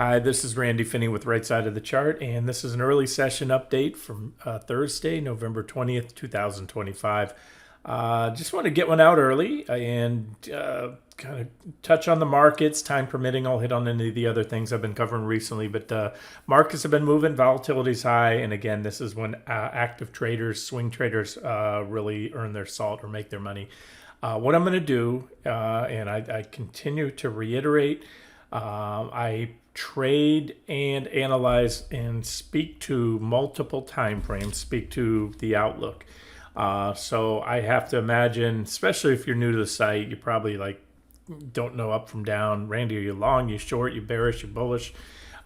Hi, this is Randy Finney with Right Side of the Chart, and this is an early session update from Thursday, November 20th, 2025. Just want to get one out early and kind of touch on the markets. Time permitting, I'll hit on any of the other things I've been covering recently, but markets have been moving, volatility's high, and again, this is when active traders, swing traders really earn their salt or make their money. What I'm going to do, and I continue to reiterate, I trade and analyze and speak to multiple time frames, speak to the outlook. So I have to imagine, especially if you're new to the site, you probably don't know up from down. Randy, are you long, you short, you bearish, you bullish?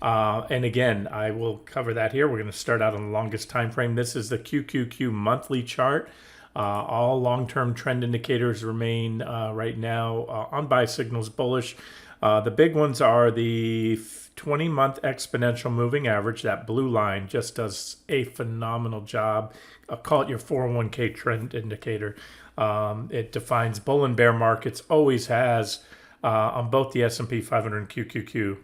And again, I will cover that here. We're going to start out on the longest time frame. This is the QQQ monthly chart. All long-term trend indicators remain right now on buy signals bullish. The big ones are the 20-month exponential moving average. That blue line just does a phenomenal job. I'll call it your 401k trend indicator. It defines bull and bear markets, always has on both the S&P 500 and QQQ.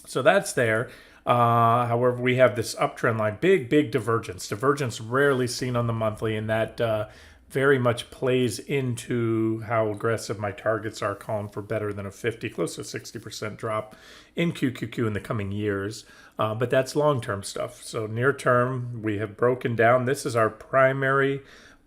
So that's there. However, we have this uptrend line, big divergence. Divergence rarely seen on the monthly, and that very much plays into how aggressive my targets are, calling for better than a 50, close to 60% drop in QQQ in the coming years. But that's long-term stuff. So near term, we have broken down. This is our primary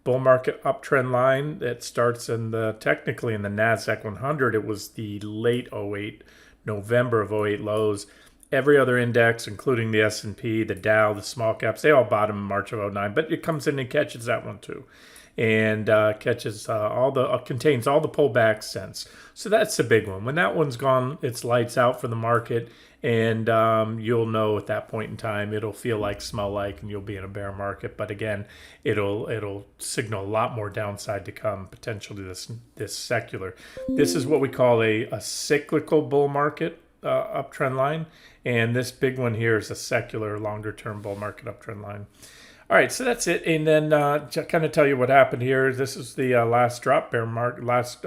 bull market uptrend line that starts technically in the NASDAQ 100. It was the late 08, November of 08 lows. Every other index, including the S&P, the Dow, the small caps, they all bottom in March of 09, but it comes in and catches that one too. And catches contains all the pullback since. So that's the big one. When that one's gone, it's lights out for the market, and you'll know at that point in time it'll feel like, smell like, and you'll be in a bear market. But again, it'll signal a lot more downside to come, potentially this secular. This is what we call a cyclical bull market uptrend line, and this big one here is a secular longer term bull market uptrend line. All right, so that's it. And then to kind of tell you what happened here, this is the last drop bear market, last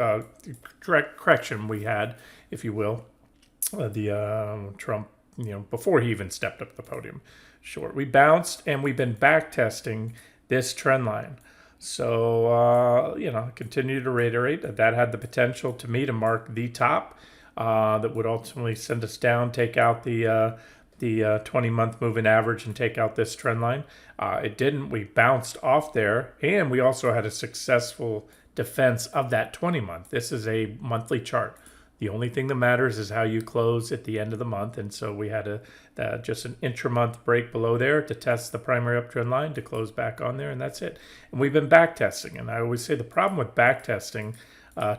correction we had, if you will. Trump, before he even stepped up the podium, short. We bounced, and we've been back testing this trend line. So, continue to reiterate that had the potential to me to mark the top that would ultimately send us down, take out the 20-month moving average and take out this trend line. It didn't. We bounced off there, and we also had a successful defense of that 20-month. This is a monthly chart. The only thing that matters is how you close at the end of the month, and so we had just an intra-month break below there to test the primary uptrend line to close back on there, and that's it. And we've been back testing, and I always say the problem with back testing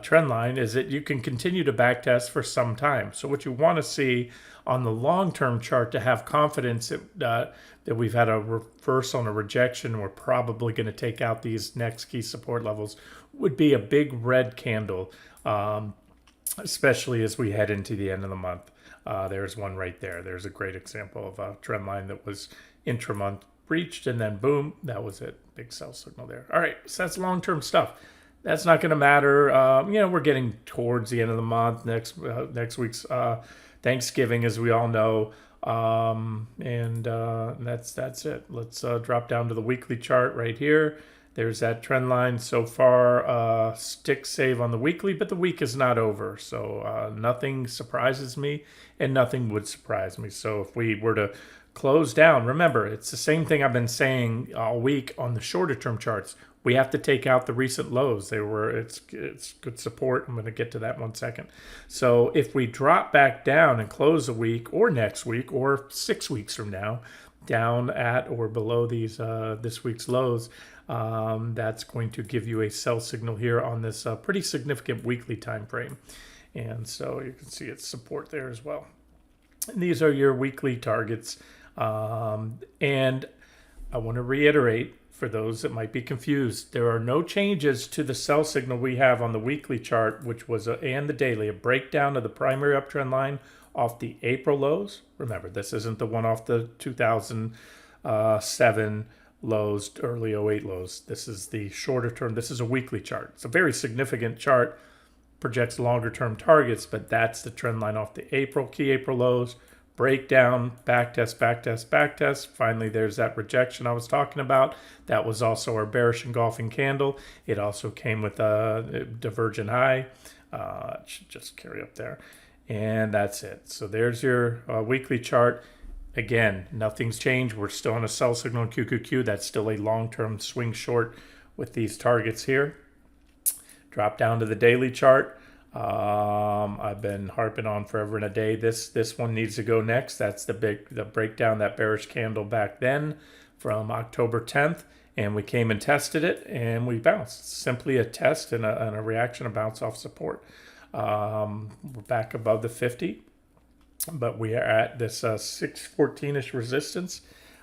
trend line is that you can continue to back test for some time. So what you want to see on the long-term chart to have confidence that we've had a reversal and a rejection, we're probably going to take out these next key support levels, would be a big red candle, especially as we head into the end of the month. There's one right there. There's a great example of a trend line that was intra-month breached, and then boom, that was it. Big sell signal there. All right, so that's long-term stuff. That's not going to matter. We're getting towards the end of the month. Next week's Thanksgiving, as we all know, and that's it. Let's drop down to the weekly chart right here. There's that trend line so far. Stick save on the weekly, but the week is not over, so nothing surprises me, and nothing would surprise me. So if we were to close down, remember, it's the same thing I've been saying all week on the shorter term charts. We have to take out the recent lows. It's good support. I'm going to get to that in 1 second. So if we drop back down and close a week or next week or 6 weeks from now, down at or below these this week's lows, that's going to give you a sell signal here on this pretty significant weekly time frame. And so you can see its support there as well. And these are your weekly targets. And I want to reiterate, for those that might be confused, there are no changes to the sell signal we have on the weekly chart, which was and the daily, a breakdown of the primary uptrend line off the April lows. Remember, this isn't the one off the 2007 lows, early 08 lows. This is the shorter term. This is a weekly chart. It's a very significant chart, projects longer term targets, but that's the trend line off the key April lows, breakdown, backtest, backtest, backtest. Finally, there's that rejection I was talking about. That was also our bearish engulfing candle. It also came with a divergent high. It should just carry up there. And that's it. So there's your weekly chart. Again, nothing's changed. We're still on a sell signal in QQQ. That's still a long-term swing short with these targets here. Drop down to the daily chart. I've been harping on forever and a day. This one needs to go next. That's the breakdown, that bearish candle back then from October 10th. And we came and tested it and we bounced. It's simply a test and a reaction, a bounce off support. We're back above the 50. But we are at this 614-ish resistance.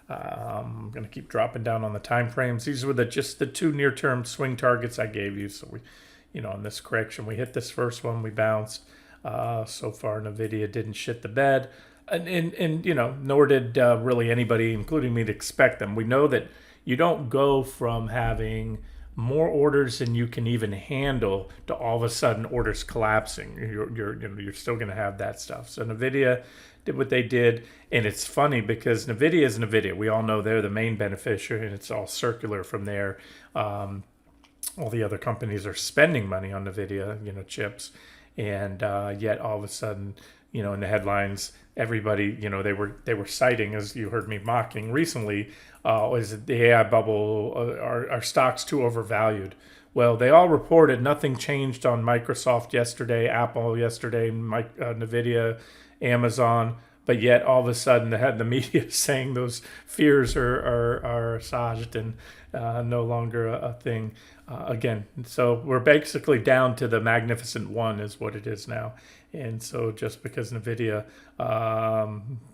I'm going to keep dropping down on the time frames. These were just the two near-term swing targets I gave you. So we, in this correction, we hit this first one, we bounced. So far, NVIDIA didn't shit the bed, and nor did really anybody, including me, to expect them. We know that you don't go from having more orders than you can even handle to all of a sudden orders collapsing. You're still going to have that stuff. So NVIDIA did what they did, and it's funny because NVIDIA is NVIDIA. We all know they're the main beneficiary, and it's all circular from there. All the other companies are spending money on NVIDIA, chips, and yet all of a sudden, in the headlines, everybody, they were citing, as you heard me mocking recently, is the AI bubble, are stocks too overvalued? Well, they all reported nothing changed on Microsoft yesterday, Apple yesterday, NVIDIA, Amazon, but yet all of a sudden the media saying those fears are assuaged and no longer a thing again. So we're basically down to the magnificent one is what it is now. And so just because NVIDIA,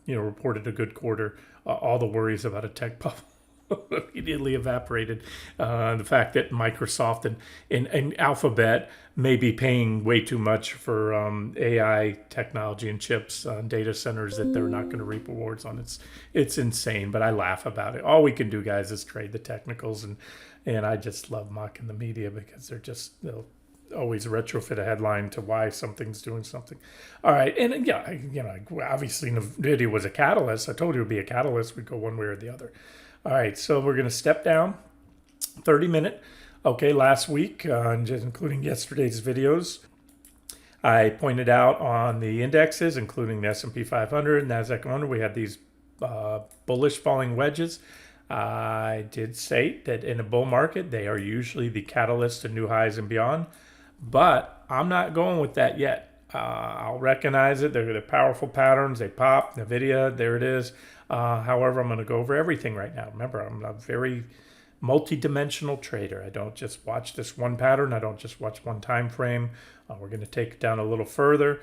reported a good quarter, all the worries about a tech bubble immediately evaporated. The fact that Microsoft and Alphabet may be paying way too much for AI technology and chips data centers that they're not going to reap rewards on. It's insane, but I laugh about it. All we can do, guys, is trade the technicals, and I just love mocking the media because they'll always retrofit a headline to why something's doing something. All right, and obviously NVIDIA was a catalyst. I told you it would be a catalyst. We'd go one way or the other. All right, so we're going to step down 30-minute. Okay, last week, including yesterday's videos, I pointed out on the indexes, including the S&P 500, NASDAQ 100, we had these bullish falling wedges. I did say that in a bull market, they are usually the catalyst to new highs and beyond, but I'm not going with that yet. I'll recognize it. They're powerful patterns. They pop. NVIDIA, there it is. However, I'm going to go over everything right now. Remember, I'm a very multi-dimensional trader. I don't just watch this one pattern. I don't just watch one time frame. We're going to take it down a little further.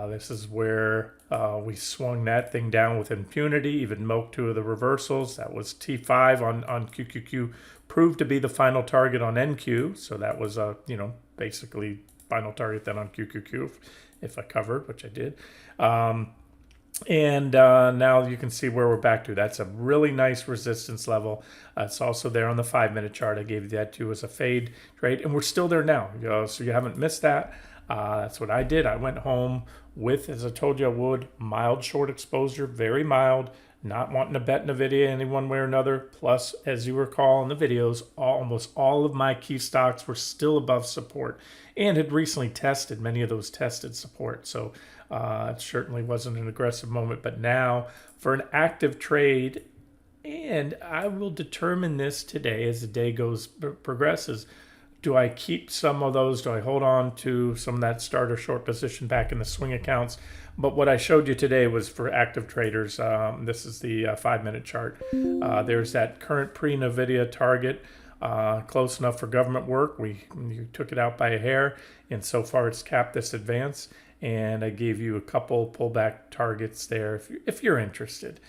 This is where we swung that thing down with impunity, even milked two of the reversals. That was T5 on QQQ, proved to be the final target on NQ. So that was, basically final target then on QQQ if I covered, which I did. And now you can see where we're back to. That's a really nice resistance level. It's also there on the 5-minute chart. I gave you that too as a fade trade. And we're still there now. So you haven't missed that. That's what I did. I went home with, as I told you I would, mild short exposure, very mild, not wanting to bet NVIDIA any one way or another. Plus, as you recall in the videos, almost all of my key stocks were still above support and had recently tested, many of those tested support. So it certainly wasn't an aggressive moment. But now for an active trade, and I will determine this today as the day progresses, do I keep some of those? Do I hold on to some of that starter short position back in the swing accounts? But what I showed you today was for active traders. This is the 5-minute chart. There's that current pre-NVIDIA target, close enough for government work. You took it out by a hair, and so far it's capped this advance. And I gave you a couple pullback targets there if you're interested.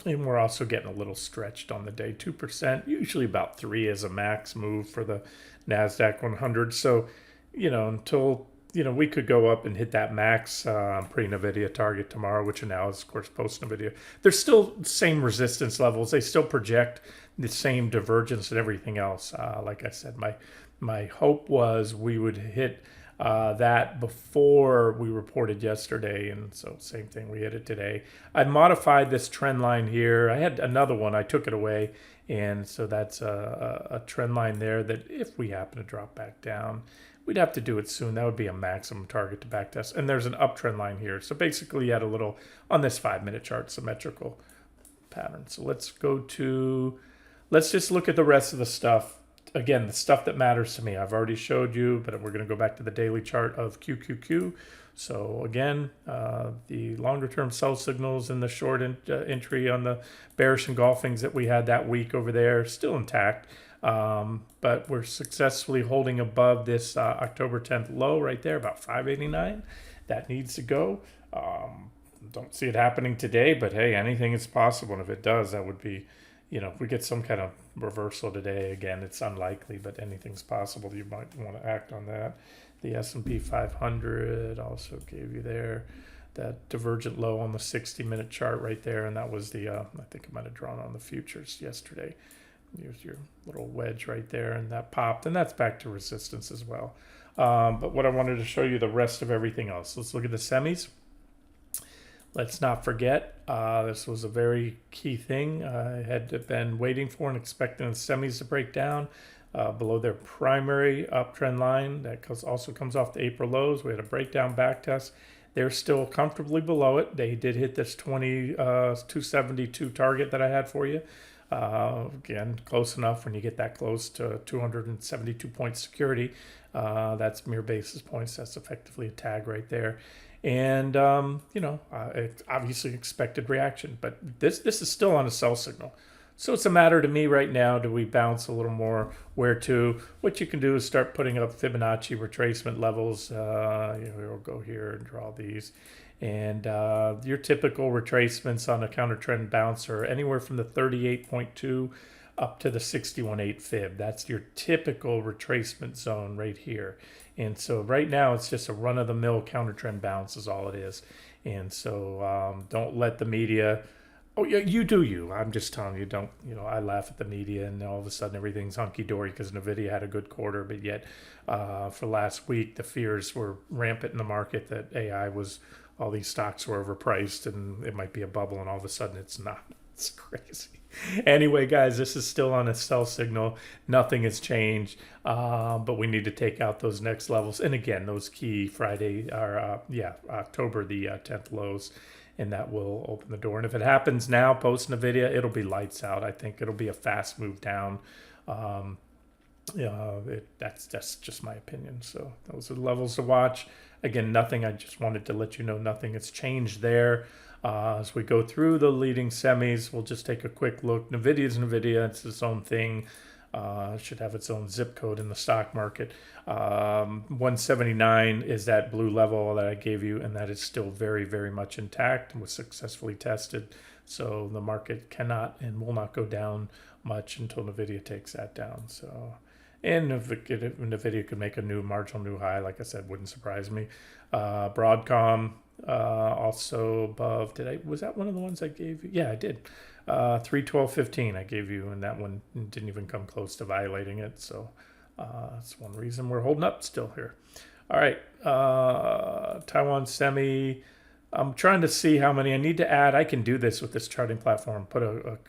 And we're also getting a little stretched on the day, 2%, usually about 3 as a max move for the NASDAQ 100. So, until, we could go up and hit that max pre-NVIDIA target tomorrow, which now is, of course, post-NVIDIA. There's still same resistance levels. They still project the same divergence and everything else. Like I said, my hope was we would hit that before we reported yesterday, and so same thing, we hit it today. I modified this trend line here. I had another one, I took it away, and so that's a trend line there that if we happen to drop back down, we'd have to do it soon. That would be a maximum target to backtest. And there's an uptrend line here. So basically you had a little, on this 5-minute chart, symmetrical pattern. So let's just look at the rest of the stuff. Again, the stuff that matters to me, I've already showed you, but we're going to go back to the daily chart of QQQ. So again, the longer term sell signals in the short entry on the bearish engulfings that we had that week over there, still intact. But we're successfully holding above this October 10th low right there, about 589. That needs to go. Don't see it happening today, but hey, anything is possible. And if it does, that would be, if we get some kind of reversal today, again, it's unlikely, but anything's possible. You might want to act on that. The S&P 500 also gave you there that divergent low on the 60-minute chart right there, and that was the, I think I might have drawn on the futures yesterday. Here's your little wedge right there, and that popped, and that's back to resistance as well. But what I wanted to show you the rest of everything else. Let's look at the semis. Let's not forget, this was a very key thing I had been waiting for and expecting the semis to break down below their primary uptrend line. That also comes off the April lows. We had a breakdown back test. They're still comfortably below it. They did hit this 272 target that I had for you. Again, close enough when you get that close to 272 point security. That's mere basis points. That's effectively a tag right there. And, it's obviously expected reaction, but this is still on a sell signal. So it's a matter to me right now, do we bounce a little more? Where to? What you can do is start putting up Fibonacci retracement levels. We'll go here and draw these. And your typical retracements on a counter trend bounce are anywhere from the 38.2 up to the 61.8 fib. That's your typical retracement zone right here. And so right now it's just a run-of-the-mill counter trend bounce is all it is. And so don't let the media... Oh, yeah, you do you. I'm just telling you, don't, I laugh at the media and all of a sudden everything's hunky-dory because NVIDIA had a good quarter, but yet for last week, the fears were rampant in the market that AI was, all these stocks were overpriced and it might be a bubble, and all of a sudden it's not. It's crazy. Anyway, guys, this is still on a sell signal. Nothing has changed, but we need to take out those next levels. And again, those key Friday, or October the 10th lows. And that will open the door. And if it happens now, post NVIDIA, it'll be lights out. I think it'll be a fast move down. That's just my opinion. So those are the levels to watch. Again, nothing. I just wanted to let you know nothing has changed there. As we go through the leading semis, we'll just take a quick look. NVIDIA's NVIDIA. It's its own thing. Should have its own zip code in the stock market. 179 is that blue level that I gave you, and that is still very, very much intact and was successfully tested. So the market cannot and will not go down much until NVIDIA takes that down. So, and if NVIDIA could make a marginal new high, like I said, wouldn't surprise me. Broadcom also above. Was that one of the ones I gave you? Yeah, I did. 312.15 I gave you, and that one didn't even come close to violating it. So that's one reason we're holding up still here. All right, Taiwan Semi. I'm trying to see how many I need to add. I can do this with this charting platform. Put a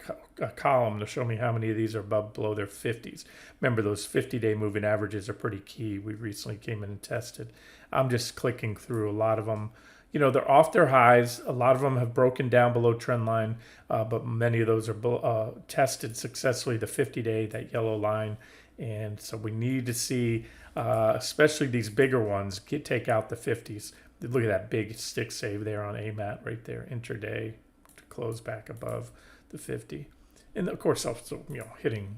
column to show me how many of these are below their 50s. Remember, those 50-day moving averages are pretty key. We recently came in and tested. I'm just clicking through a lot of them. They're off their highs. A lot of them have broken down below trend line, but many of those are tested successfully, the 50-day, that yellow line. And so we need to see, especially these bigger ones, take out the 50s. Look at that big stick save there on AMAT right there, intraday, to close back above the 50. And of course, also, hitting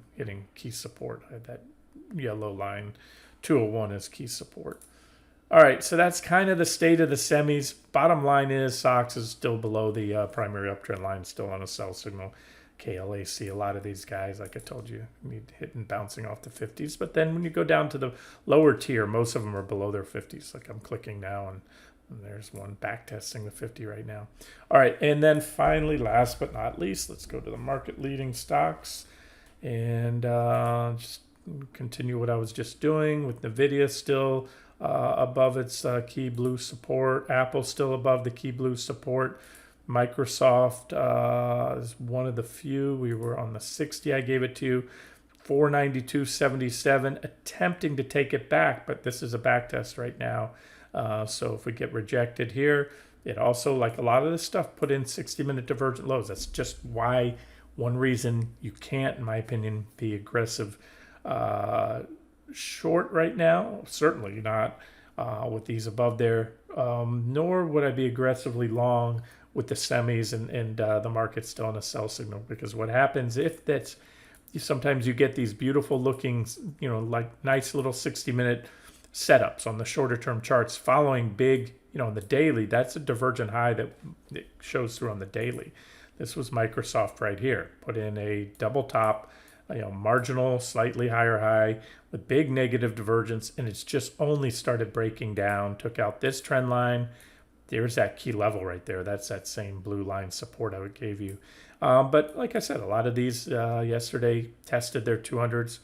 key support. I had that yellow line, 201 is key support. All right, so that's kind of the state of the semis. Bottom line is SOXX is still below the primary uptrend line, still on a sell signal. KLAC, a lot of these guys, like I told you, need hitting bouncing off the 50s. But then when you go down to the lower tier, most of them are below their 50s. Like I'm clicking now, and there's one back testing the 50 right now. All right, and then finally, last but not least, let's go to the market leading stocks and just continue what I was just doing with NVIDIA still above its key blue support. Apple still above the key blue support. Microsoft is one of the few. We were on the 60. I gave it to you. 492.77, attempting to take it back, but this is a back test right now. So if we get rejected here, it also, like a lot of this stuff, put in 60-minute divergent lows. That's just why, one reason you can't, in my opinion, be aggressive short right now. Certainly not with these above there, nor would I be aggressively long with the semis and the market's still on a sell signal. Because what happens if that's, sometimes you get these beautiful looking, like nice little 60-minute setups on the shorter term charts following big, on the daily. That's a divergent high that shows through on the daily. This was Microsoft right here. Put in a double top, marginal, slightly higher high with big negative divergence, and it's just only started breaking down. Took out this trend line. There's that key level right there. That's that same blue line support I gave you. But like I said, a lot of these yesterday tested their 200s.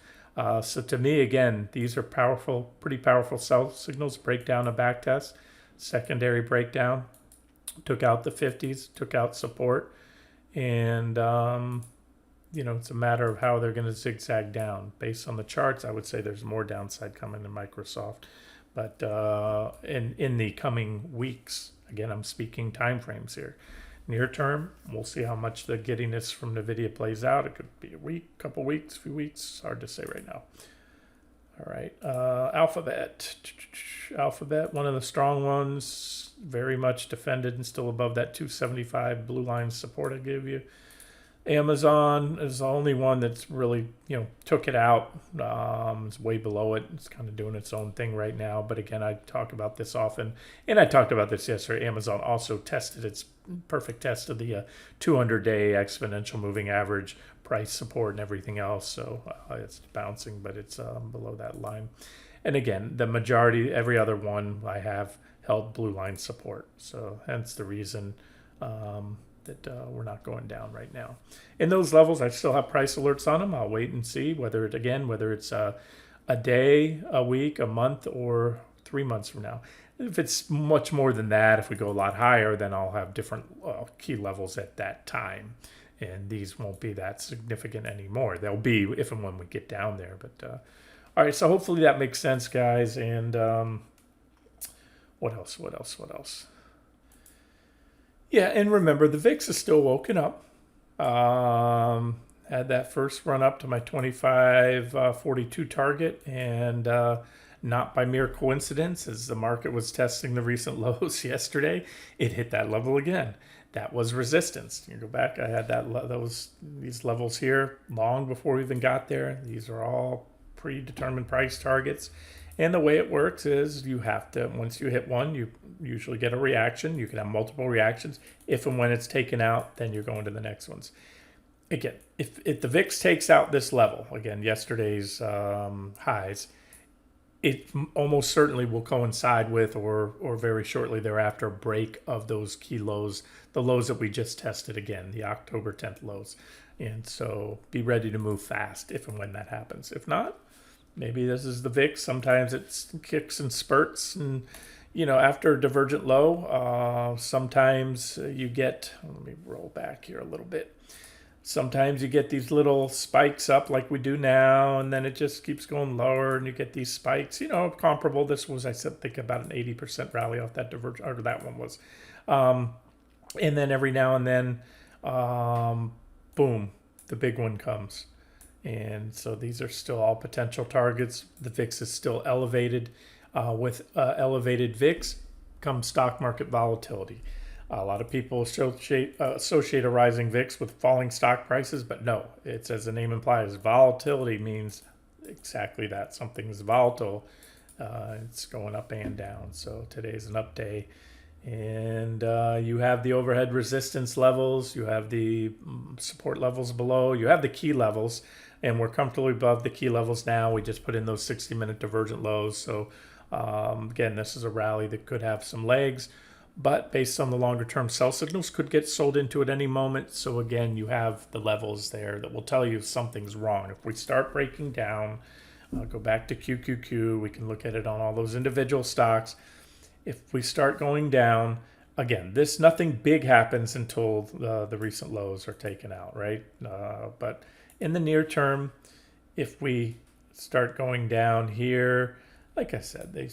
So to me, again, these are powerful, pretty powerful sell signals. Breakdown a back test, secondary breakdown, took out the 50s, took out support, and it's a matter of how they're going to zigzag down. Based on the charts, I would say there's more downside coming in Microsoft, but in the coming weeks, again, I'm speaking timeframes here. Near term, we'll see how much the giddiness from NVIDIA plays out. It could be a week, couple weeks, few weeks. Hard to say right now. All right, Alphabet. Alphabet, one of the strong ones, very much defended and still above that 275 blue line support I gave you. Amazon is the only one that's really, took it out. It's way below it. It's kind of doing its own thing right now. But again, I talk about this often, and I talked about this yesterday. Amazon also tested its perfect test of the 200-day exponential moving average price support and everything else. So it's bouncing, but it's below that line. And again, the majority, every other one I have held blue line support. So hence the reason that we're not going down right now. In those levels, I still have price alerts on them. I'll wait and see whether it's a day, a week, a month, or 3 months from now. If it's much more than that, if we go a lot higher, then I'll have different key levels at that time. And these won't be that significant anymore. They'll be if and when we get down there. But all right, so hopefully that makes sense, guys. And what else? Yeah, and remember, the VIX is still woken up. Had that first run up to my 25.42 target, and not by mere coincidence, as the market was testing the recent lows yesterday, it hit that level again. That was resistance. You go back, I had these levels here long before we even got there. These are all predetermined price targets. And the way it works is you have to, once you hit one, you usually get a reaction. You can have multiple reactions. If and when it's taken out, then you're going to the next ones. Again, if the VIX takes out this level, again, yesterday's highs, it almost certainly will coincide with or very shortly thereafter break of those key lows, the lows that we just tested again, the October 10th lows. And so be ready to move fast if and when that happens. If not, maybe this is the VIX. Sometimes it kicks and spurts, and after a divergent low, sometimes you get. Let me roll back here a little bit. Sometimes you get these little spikes up like we do now, and then it just keeps going lower, and you get these spikes. Comparable. This was, I think, about an 80% rally off that divergent, or that one was. And then every now and then, boom, the big one comes. And so these are still all potential targets. The VIX is still elevated. With elevated VIX comes stock market volatility. A lot of people associate a rising VIX with falling stock prices, but no, it's, as the name implies, volatility means exactly that. Something is volatile. It's going up and down. So today's an up day. And you have the overhead resistance levels. You have the support levels below. You have the key levels. And we're comfortably above the key levels now. We just put in those 60-minute divergent lows. So again, this is a rally that could have some legs, but based on the longer term sell signals, could get sold into at any moment. So again, you have the levels there that will tell you something's wrong. If we start breaking down, I'll go back to QQQ. We can look at it on all those individual stocks. If we start going down, again, nothing big happens until the recent lows are taken out, right? But in the near term, if we start going down here, like I said,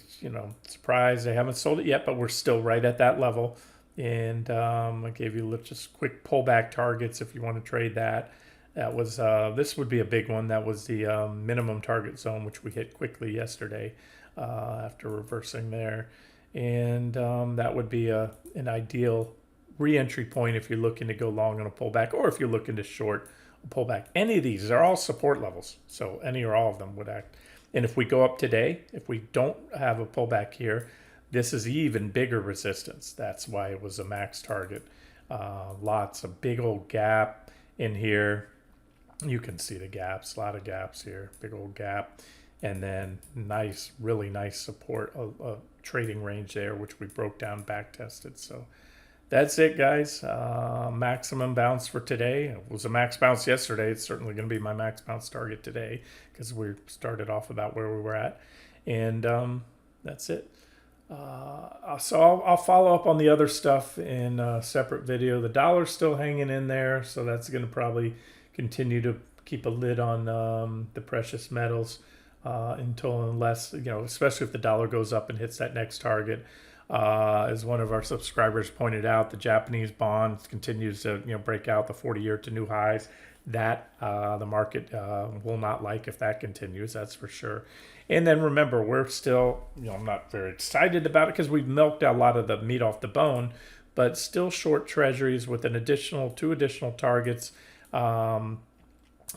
surprise, they haven't sold it yet, but we're still right at that level. And I gave you just quick pullback targets if you want to trade that. That was this would be a big one. That was the minimum target zone, which we hit quickly yesterday after reversing there. And that would be an ideal re-entry point if you're looking to go long on a pullback, or if you're looking to short a pullback. Any of these are all support levels, so any or all of them would act. And if we go up today, if we don't have a pullback here, this is even bigger resistance. That's why it was a max target. Lots of big old gap in here. You can see the gaps, a lot of gaps here, big old gap. And then nice, really nice support, a trading range there, which we broke down, back tested. So that's it, guys. Maximum bounce for today. It was a max bounce yesterday. It's certainly going to be my max bounce target today because we started off about where we were at. And that's it. So I'll follow up on the other stuff in a separate video. The dollar's still hanging in there, so that's going to probably continue to keep a lid on the precious metals unless, especially if the dollar goes up and hits that next target. As one of our subscribers pointed out, the Japanese bond continues to break out the 40-year to new highs. That the market will not like if that continues, that's for sure. And then remember, we're still, I'm not very excited about it because we've milked a lot of the meat off the bone, but still short treasuries with two additional targets. And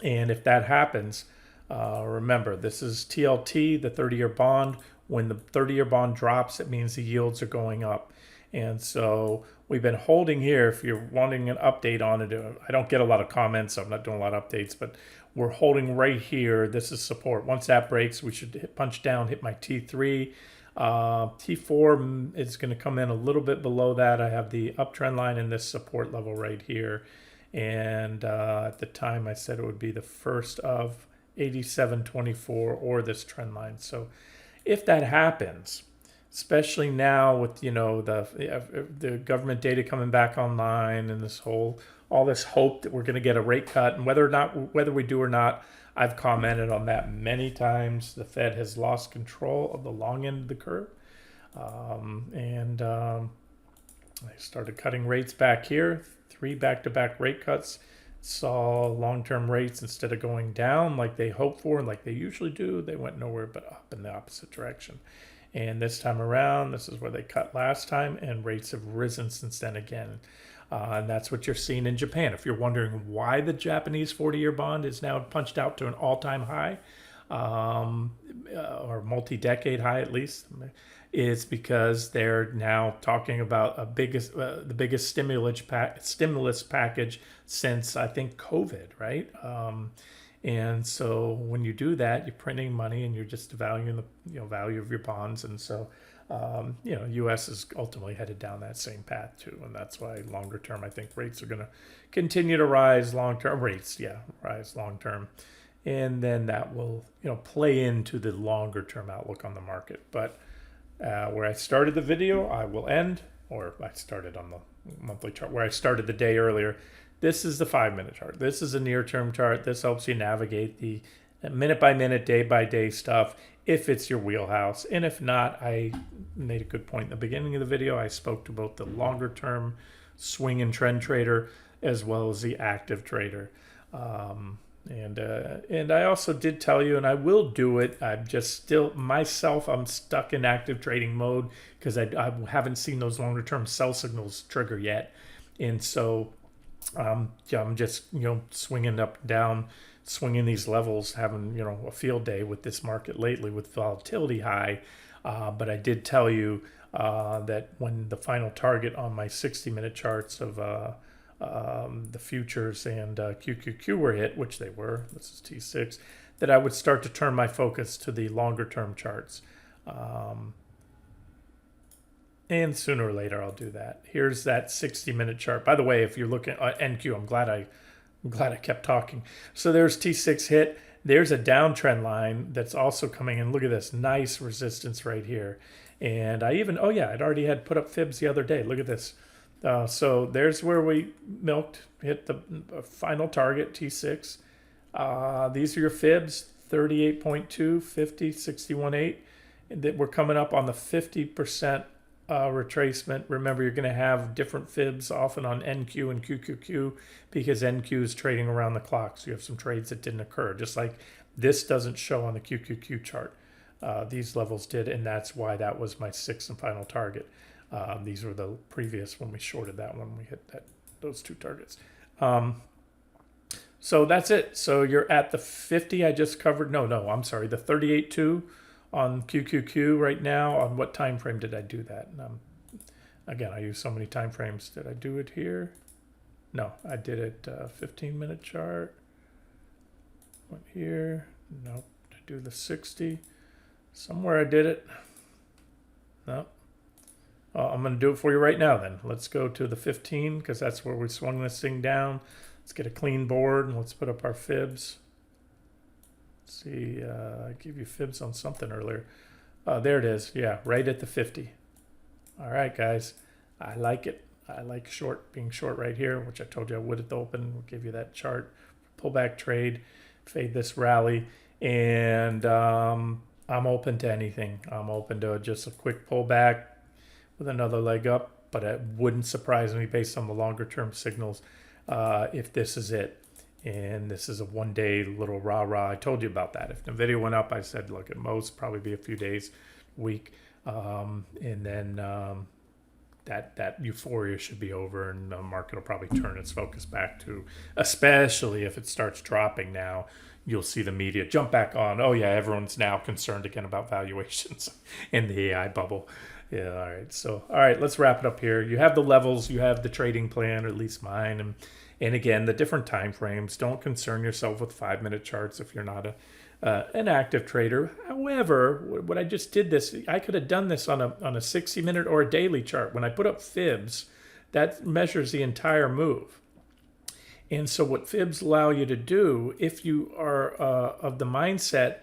if that happens, remember, this is TLT, the 30-year bond. When the 30-year bond drops, it means the yields are going up. And so we've been holding here. If you're wanting an update on it, I don't get a lot of comments, so I'm not doing a lot of updates, but we're holding right here. This is support. Once that breaks, we should punch down, hit my T3. T4 is going to come in a little bit below that. I have the uptrend line in this support level right here. And at the time, I said it would be the first of 87.24 or this trend line. So if that happens, especially now with the government data coming back online and all this hope that we're going to get a rate cut, and whether we do or not, I've commented on that many times. The Fed has lost control of the long end of the curve, and they started cutting rates back here. 3 back-to-back rate cuts. Saw long-term rates, instead of going down like they hope for and like they usually do, they went nowhere but up in the opposite direction. And this time around, this is where they cut last time, and rates have risen since then again. And that's what you're seeing in Japan. If you're wondering why the Japanese 40-year bond is now punched out to an all-time high, or multi-decade high at least, is because they're now talking about the biggest stimulus package since, I think, COVID, right? And so when you do that, you're printing money and you're just devaluing the value of your bonds. And so, U.S. is ultimately headed down that same path too. And that's why longer term, I think rates are going to continue to rise rise long term. And then that will, play into the longer term outlook on the market. But where I started the video, I will end, or I started on the monthly chart, where I started the day earlier. This is the 5-minute chart. This is a near-term chart. This helps you navigate the minute-by-minute, day-by-day stuff if it's your wheelhouse. And if not, I made a good point in the beginning of the video. I spoke to both the longer-term swing and trend trader as well as the active trader. And I also did tell you, and I will do it, I'm just I'm stuck in active trading mode because I haven't seen those longer term sell signals trigger yet. And so I'm just, swinging up and down, swinging these levels, having, a field day with this market lately with volatility high. But I did tell you that when the final target on my 60-minute charts of the futures and QQQ were hit, which they were, this is T6, that I would start to turn my focus to the longer term charts. And sooner or later I'll do that. Here's that 60-minute chart. By the way, if you're looking at NQ, I'm glad I kept talking. So there's T6 hit. there's a downtrend line that's also coming in. Look at this nice resistance right here. And I even, oh yeah, I'd already had put up fibs the other day. Look at this. So there's where we milked, hit the final target, T6. These are your fibs, 38.2, 50, 61.8. And we're coming up on the 50% retracement. Remember, you're going to have different fibs often on NQ and QQQ because NQ is trading around the clock. So you have some trades that didn't occur, just like this doesn't show on the QQQ chart. These levels did, and that's why that was my sixth and final target. These were the previous when we shorted that one. We hit those two targets. So that's it. So you're at the 50 I just covered. No, I'm sorry. The 38.2 on QQQ right now. On what time frame did I do that? Again, I use so many time frames. Did I do it here? No, I did it 15-minute chart. Went here. Nope. Did I do the 60? Somewhere I did it. No. I'm going to do it for you right now then. Let's go to the 15 because that's where we swung this thing down. Let's get a clean board and let's put up our fibs. Let's see, I gave you fibs on something earlier. There it is. Yeah, right at the 50. All right, guys. I like it. I like being short right here, which I told you I would at the open. We'll give you that chart. Pullback trade, fade this rally. And I'm open to anything. I'm open to just a quick pullback with another leg up, but it wouldn't surprise me based on the longer term signals if this is it. And this is a one-day little rah-rah. I told you about that. If the video went up, I said, look, at most probably be a few days, week, and then that euphoria should be over, and the market will probably turn its focus back to, especially if it starts dropping now. You'll see the media jump back on. Oh yeah, everyone's now concerned again about valuations in the AI bubble. Yeah, all right. So, all right, let's wrap it up here. You have the levels, you have the trading plan, or at least mine, and again, the different time frames. Don't concern yourself with 5-minute charts if you're not an active trader. However, what I just did this, I could have done this on a 60-minute or a daily chart. When I put up fibs, that measures the entire move. And so what fibs allow you to do, if you are of the mindset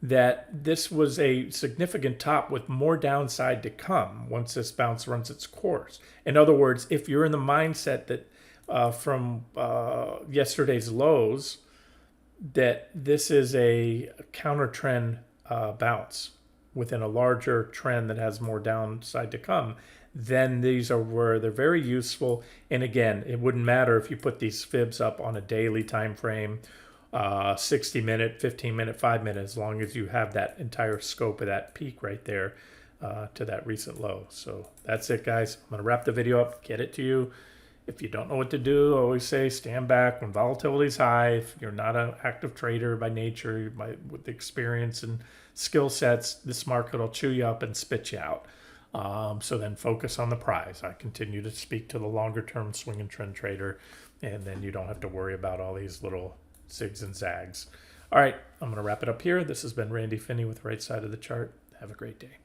that this was a significant top with more downside to come once this bounce runs its course. In other words, if you're in the mindset that from yesterday's lows, that this is a counter trend bounce within a larger trend that has more downside to come, then these are where they're very useful. And again, it wouldn't matter if you put these fibs up on a daily time frame, 60-minute, 15-minute, 5-minute, as long as you have that entire scope of that peak right there to that recent low. So that's it, guys. I'm going to wrap the video up, get it to you. If you don't know what to do, I always say stand back when volatility is high. If you're not an active trader by nature, with experience and skill sets, this market will chew you up and spit you out. So then focus on the prize. I continue to speak to the longer term swing and trend trader, and then you don't have to worry about all these little zigs and zags. All right, I'm going to wrap it up here. This has been Randy Finney with Right Side of the Chart. Have a great day.